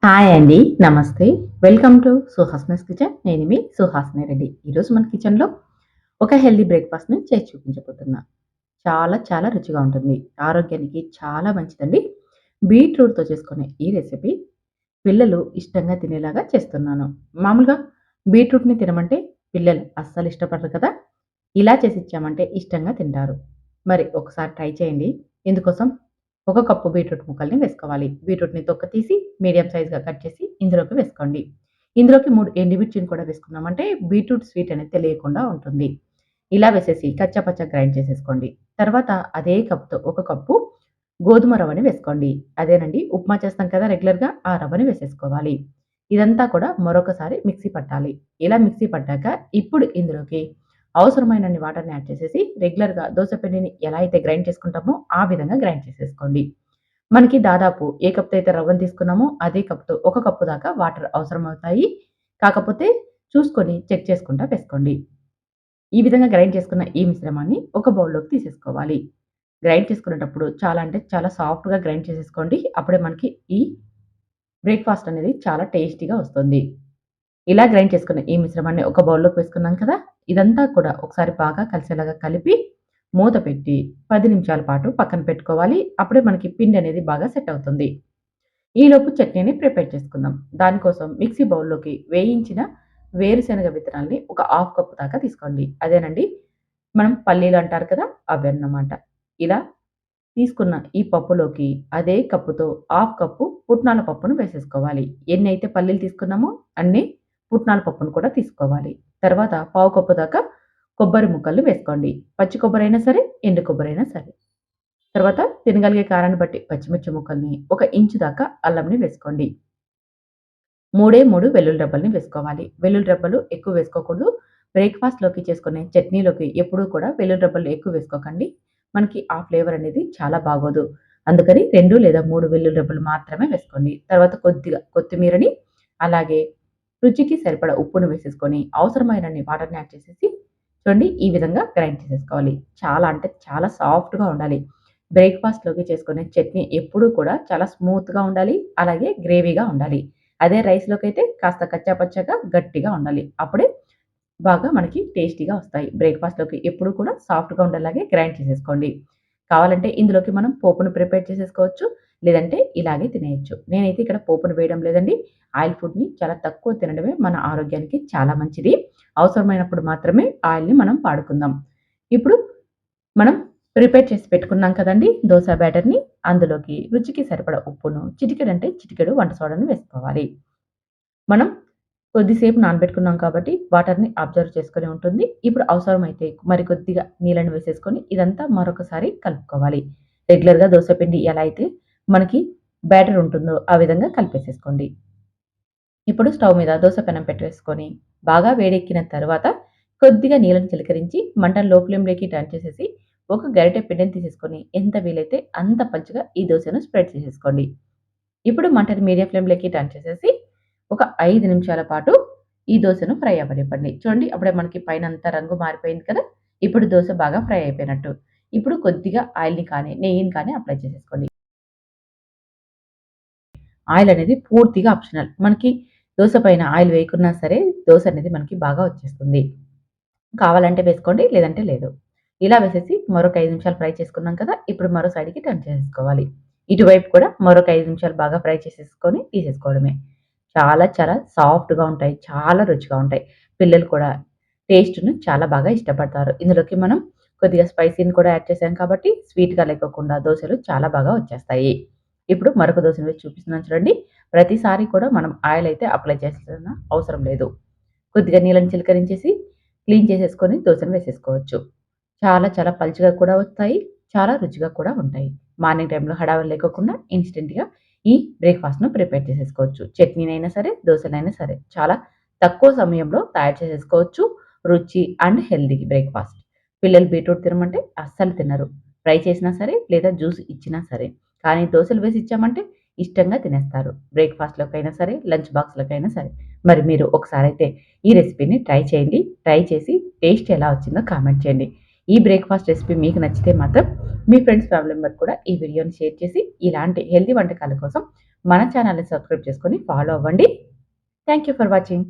Hi అండి. నమస్తే. Welcome to Suhasini's kitchen. నేను మీ సుహాసిని రెడ్డి. ఈరోజు మన కిచెన్‌లో ఒక హెల్తీ బ్రేక్‌ఫాస్ట్‌ని చేసి చూపించబోతున్నా. చాలా చాలా రుచిగా ఉంటుంది. ఆరోగ్యానికి చాలా మంచిదండి. బీట్రూట్‌తో చేసుకునే ఈ రెసిపీ పిల్లలు ఇష్టంగా తినేలాగా చేస్తున్నాను. మామూలుగా బీట్రూట్‌ని తినమంటే పిల్లలు అస్సలు ఇష్టపడరు కదా! ఇలా చేసిచ్చామంటే ఇష్టంగా తింటారు. మరి ఒకసారి ట్రై చేయండి. ఇందుకోసం ఒక కప్పు బీట్రూట్ ముక్కల్ని వేసుకోవాలి. బీట్రూట్‌ని తొక్క తీసి మీడియం సైజ్‌గా కట్ చేసి ఇందులోకి వేసుకోండి. ఇందులోకి 3 ఎండుమిర్చిని కూడా వేసుకున్నామంటే బీట్రూట్ స్వీట్ అనేది తెలియకుండా ఉంటుంది. ఇలా వేసేసి కచ్చాపచ్చా గ్రైండ్ చేసేసుకోండి. తర్వాత అదే కప్‌తో ఒక కప్పు గోధుమ రవ్వని వేసుకోండి. అదేనండి ఉప్మా చేస్తాం కదా రెగ్యులర్‌గా ఆ రవ్వని వేసేసుకోవాలి. ఇదంతా కూడా మరొకసారి మిక్సీ పట్టాలి. ఇలా మిక్సీ పట్టాక ఇప్పుడు ఇందులోకి అవసరమైనన్ని వాటర్‌ని యాడ్ చేసేసి రెగ్యులర్‌గా దోస పిండిని ఎలా అయితే గ్రైండ్ చేసుకుంటామో ఆ విధంగా గ్రైండ్ చేసేసుకోండి. మనకి దాదాపు ఏ కప్‌తో అయితే రవ్వను తీసుకున్నామో అదే కప్‌తో ఒక కప్పు దాకా వాటర్ అవసరమవుతాయి. కాకపోతే చూసుకొని చెక్ చేసుకుంటా వేసుకోండి. ఈ విధంగా గ్రైండ్ చేసుకున్న ఈ మిశ్రమాన్ని ఒక బౌల్‌లోకి తీసేసుకోవాలి. గ్రైండ్ చేసుకునేటప్పుడు చాలా అంటే చాలా సాఫ్ట్‌గా గ్రైండ్ చేసేసుకోండి. అప్పుడే మనకి ఈ బ్రేక్‌ఫాస్ట్ అనేది చాలా టేస్టీగా వస్తుంది. ఇలా గ్రైండ్ చేసుకున్న ఈ మిశ్రమాన్ని ఒక బౌల్‌లోకి వేసుకున్నాం కదా! ఇదంతా కూడా ఒకసారి బాగా కలిసేలాగా కలిపి మూత పెట్టి 10 నిమిషాల పాటు పక్కన పెట్టుకోవాలి. అప్పుడే మనకి పిండి అనేది బాగా సెట్ అవుతుంది. ఈలోపు చట్నీని ప్రిపేర్ చేసుకుందాం. దానికోసం మిక్సీ బౌల్‌లోకి వేయించిన వేరుశనగ విత్తనాల్ని ఒక హాఫ్ కప్ దాకా తీసుకోండి. అదేనండి మనం పల్లీలు అంటారు కదా! అవన్నమాట. ఇలా తీసుకున్న ఈ పప్పులోకి అదే కప్పుతో హాఫ్ కప్పు పుట్నాల పప్పును వేసేసుకోవాలి. ఎన్నైతే పల్లీలు తీసుకున్నామో అన్ని పుట్నాల పప్పును కూడా తీసుకోవాలి. తర్వాత పావు కప్పు దాకా కొబ్బరి ముక్కలు వేసుకోండి. పచ్చి కొబ్బరైనా సరే, ఎండు కొబ్బరైనా సరే. తర్వాత తినగలిగే కారాన్ని బట్టి పచ్చిమిర్చి ముక్కల్ని, ఒక ఇంచు దాకా అల్లంని వేసుకోండి. 3 వెల్లుల్లి రెబ్బల్ని వేసుకోవాలి. వెల్లుల్లి రెబ్బలు ఎక్కువ వేసుకోకూడదు. బ్రేక్‌ఫాస్ట్‌లోకి చేసుకునే చట్నీలోకి ఎప్పుడూ కూడా వెల్లుల్లి రెబ్బలు ఎక్కువ వేసుకోకండి. మనకి ఆ ఫ్లేవర్ అనేది చాలా బాగోదు. అందుకని 2 లేదా 3 వెల్లుల్లి రెబ్బలు మాత్రమే వేసుకోండి. తర్వాత కొద్దిగా కొత్తిమీరని, అలాగే రుచికి సరిపడా ఉప్పును వేసేసుకొని, అవసరమైనన్ని వాటర్‌ని యాడ్ చేసేసి చూడండి ఈ విధంగా గ్రైండ్ చేసేసుకోవాలి. చాలా అంటే చాలా సాఫ్ట్‌గా ఉండాలి. బ్రేక్‌ఫాస్ట్‌లోకి చేసుకునే చట్నీ ఎప్పుడూ కూడా చాలా స్మూత్‌గా ఉండాలి. అలాగే గ్రేవీగా ఉండాలి. అదే రైస్‌లోకైతే కాస్త కచ్చా పచ్చాగా గట్టిగా ఉండాలి. అప్పుడే బాగా మనకి టేస్టీగా వస్తాయి. బ్రేక్‌ఫాస్ట్‌లోకి ఎప్పుడు కూడా సాఫ్ట్‌గా ఉండేలాగే గ్రైండ్ చేసేసుకోండి. కావాలంటే ఇందులోకి మనం పోపును ప్రిపేర్ చేసేసుకోవచ్చు. లేదంటే ఇలాగే తినేయొచ్చు. నేనైతే ఇక్కడ పోపును వేయడం లేదండి. ఆయిల్ ఫుడ్‌ని చాలా తక్కువ తినడమే మన ఆరోగ్యానికి చాలా మంచిది. అవసరమైనప్పుడు మాత్రమే ఆయిల్‌ని మనం వాడుకుందాం. ఇప్పుడు మనం ప్రిపేర్ చేసి పెట్టుకున్నాం కదండీ! దోస బ్యాటర్‌ని అందులోకి రుచికి సరిపడా ఉప్పును, చిటికెడంటే చిటికెడు వంట సోడాను వేసుకోవాలి. మనం కొద్దిసేపు నానబెట్టుకున్నాం కాబట్టి వాటర్‌ని అబ్జర్వ్ చేసుకొని ఉంటుంది. ఇప్పుడు అవసరమైతే మరికొద్దిగా నీళ్ళని వేసేసుకొని ఇదంతా మరొకసారి కలుపుకోవాలి. రెగ్యులర్‌గా దోస పిండి ఎలా అయితే మనకి బ్యాటర్ ఉంటుందో ఆ విధంగా కలిపేసేసుకోండి. ఇప్పుడు స్టవ్ మీద దోస పెనం పెట్టేసుకొని బాగా వేడెక్కిన తర్వాత కొద్దిగా నీళ్ళని చిలకరించి మంటను లో ఫ్లేమ్‌లోకి టర్న్ చేసేసి ఒక గరిటె పిండిని తీసేసుకొని ఎంత వీలైతే అంత పలుచగా ఈ దోసను స్ప్రెడ్ చేసేసుకోండి. ఇప్పుడు మంటని మీడియం ఫ్లేమ్‌లోకి టర్న్ చేసేసి ఒక 5 నిమిషాల పాటు ఈ దోసను ఫ్రై అవ్వనివ్వండి. చూడండి అప్పుడే మనకి పైనంతా రంగు మారిపోయింది కదా! ఇప్పుడు దోస బాగా ఫ్రై అయిపోయినట్టు. ఇప్పుడు కొద్దిగా ఆయిల్‌ని కానీ, నెయ్యిని కానీ అప్లై చేసేసుకోండి. ఆయిల్ అనేది పూర్తిగా ఆప్షనల్. మనకి దోస పైన ఆయిల్ వేయకున్నా సరే దోస అనేది మనకి బాగా వచ్చేస్తుంది. కావాలంటే వేసుకోండి. లేదంటే లేదు. ఇలా వేసేసి మరొక 5 నిమిషాలు ఫ్రై చేసుకున్నాం కదా! ఇప్పుడు మరో సైడ్‌కి టర్న్ చేసేసుకోవాలి. ఇటువైపు కూడా మరొక 5 నిమిషాలు బాగా ఫ్రై చేసేసుకొని తీసేసుకోవడమే. చాలా చాలా సాఫ్ట్‌గా ఉంటాయి. చాలా రుచిగా ఉంటాయి. పిల్లలు కూడా టేస్ట్‌ని చాలా బాగా ఇష్టపడతారు. ఇందులోకి మనం కొద్దిగా స్పైసీని కూడా యాడ్ చేసాం కాబట్టి స్వీట్‌గా లేకోకుండా దోసలు చాలా బాగా వచ్చేస్తాయి. ఇప్పుడు మరొక దోసను వేసి చూపిస్తున్నాను చూడండి. ప్రతిసారి కూడా మనం ఆయిల్ అయితే అప్లై చేయాల్సిన అవసరం లేదు. కొద్దిగా నీళ్ళని చిలకరించేసి క్లీన్ చేసేసుకొని దోసను వేసేసుకోవచ్చు. చాలా చాలా పలుచగా కూడా వస్తాయి. చాలా రుచిగా కూడా ఉంటాయి. మార్నింగ్ టైమ్‌లో హడావిడి లేకోకుండా ఇన్‌స్టంట్‌గా ఈ బ్రేక్‌ఫాస్ట్‌ను ప్రిపేర్ చేసేసుకోవచ్చు. చట్నీనైనా సరే, దోసలైనా సరే చాలా తక్కువ సమయంలో తయారు చేసేసుకోవచ్చు. రుచి అండ్ హెల్తీ బ్రేక్‌ఫాస్ట్. పిల్లలు బీట్రూట్ తినమంటే అస్సలు తినరు. ఫ్రై చేసినా సరే లేదా జ్యూస్ ఇచ్చినా సరే. కానీ దోసలు వేసి ఇచ్చామంటే ఇష్టంగా తినేస్తారు. బ్రేక్‌ఫాస్ట్‌లోకైనా సరే, లంచ్ బాక్స్‌లోకైనా సరే. మరి మీరు ఒకసారైతే ఈ రెసిపీని ట్రై చేయండి. ట్రై చేసి టేస్ట్ ఎలా వచ్చిందో కామెంట్ చేయండి. ఈ బ్రేక్‌ఫాస్ట్ రెసిపీ మీకు నచ్చితే మాత్రం మీ ఫ్రెండ్స్, ఫ్యామిలీ మెంబర్ కూడా ఈ వీడియోని షేర్ చేసి ఇలాంటి హెల్తీ వంటకాల కోసం మన ఛానల్‌ని సబ్స్క్రైబ్ చేసుకొని ఫాలో అవ్వండి. Thank you for watching.